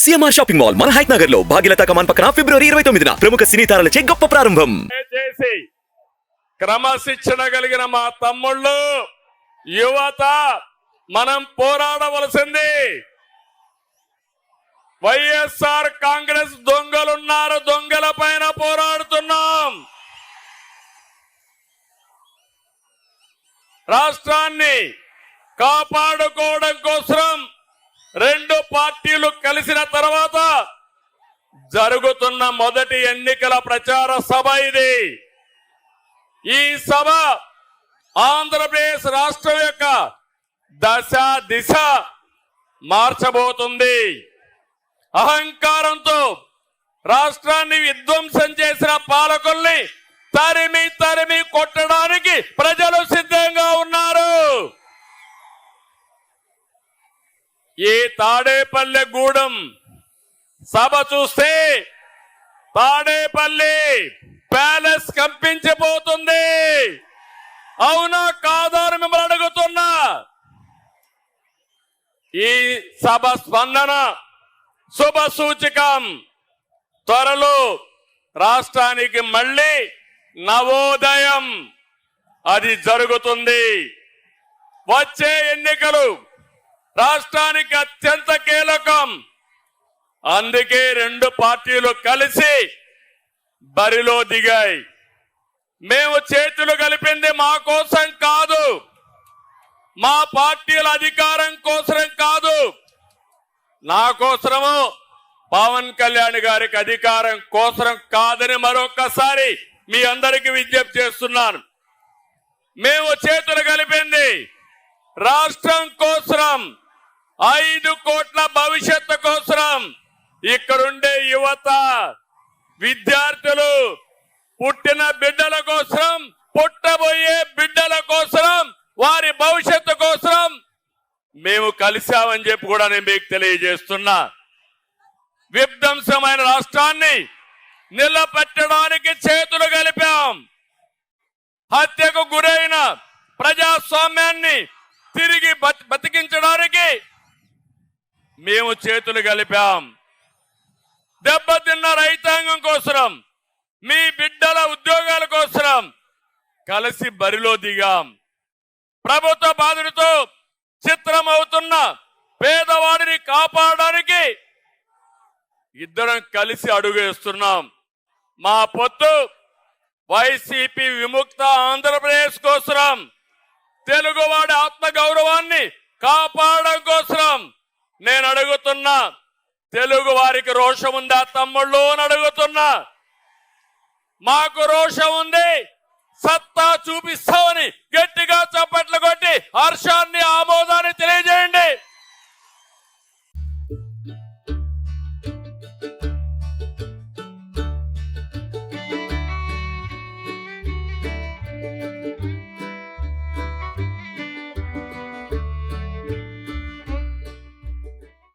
CMR shopping mall మన height Nagar లో భాగ్యలతా కమాన్ పక్కన ఫిబ్రవరి 29న ప్రముఖ సినీ తారలచే గొప్ప ప్రారంభం. చేసి క్రమశిక్షణ కలిగిన మా తమ్ముళ్ళు యువత మనం పోరాడవలసింది. వైఎస్ఆర్ కాంగ్రెస్ దొంగలున్నారు, దొంగల పైన పోరాడుతున్నాం. రాష్ట్రాన్ని కాపాడుకోవడం కోసం రెండు పార్టీలు కలిసిన తర్వాత జరుగుతున్న మొదటి ఎన్నికల ప్రచార సభ ఇది. ఈ సభ ఆంధ్రప్రదేశ్ రాష్ట్రం యొక్క దశ దిశ మార్చబోతుంది. అహంకారంతో రాష్ట్రాన్ని విధ్వంసం చేసిన పాలకుల్ని తరిమి తరిమి కొట్టడానికి ప్రజలు సిద్ధంగా ఉన్నారు. ఈ తాడేపల్లిగూడెం సభ చూస్తే తాడేపల్లి ప్యాలెస్ కంపించిపోతుంది. అవునా కాదా అని మిమ్మల్ని అడుగుతున్నా. ఈ సభ స్పందన శుభ సూచకం. త్వరలో రాష్ట్రానికి మళ్ళీ నవోదయం అది జరుగుతుంది. వచ్చే ఎన్నికలు రాష్ట్రానికి అత్యంత కీలకం. అందుకే రెండు పార్టీలు కలిసి బరిలో దిగాయి. మేము చేతులు కలిపింది మా కోసం కాదు, మా పార్టీల అధికారం కోసం కాదు, నా కోసము పవన్ కళ్యాణ్ గారికి అధికారం కోసం కాదని మరొకసారి మీ అందరికీ విజ్ఞప్తి చేస్తున్నాను. మేము చేతులు కలిపింది రాష్ట్రం కోసం, 5 కోట్ల భవిష్యత్తు కోసం. ఇక్కడుండే యువత, విద్యార్థులు, పుట్టిన బిడ్డల కోసం, పుట్టబోయే బిడ్డల కోసం, వారి భవిష్యత్తు కోసం మేము కలిశామని చెప్పి కూడా నేను మీకు తెలియజేస్తున్నా. విధ్వంసమైన రాష్ట్రాన్ని నిలబెట్టడానికి చేతులు కలిపాం. హత్యకు గురైన ప్రజాస్వామ్యాన్ని తిరిగి బతికించడానికి మేము చేతులు కలిపాం. దెబ్బతిన్న రైతాంగం కోసం, మీ బిడ్డల ఉద్యోగాల కోసం కలిసి బరిలో దిగాం. ప్రభుత్వ బాధలతో చిత్రమవుతున్న పేదవాడిని కాపాడడానికి ఇద్దరం కలిసి అడుగేస్తున్నాం. మా పొత్తు వైసీపీ విముక్త ఆంధ్రప్రదేశ్ కోసం, తెలుగువాడి ఆత్మ గౌరవాన్ని కాపాడడం కోసం. నేను అడుగుతున్నా, తెలుగు వారికి రోషం ఉందా తమ్ముళ్ళు అని అడుగుతున్నా. మాకు రోషం ఉంది, సత్తా చూపిస్తామని గట్టిగా చప్పట్లు కొట్టి హర్షాన్ని, ఆమోదాన్ని తెలియజేయండి.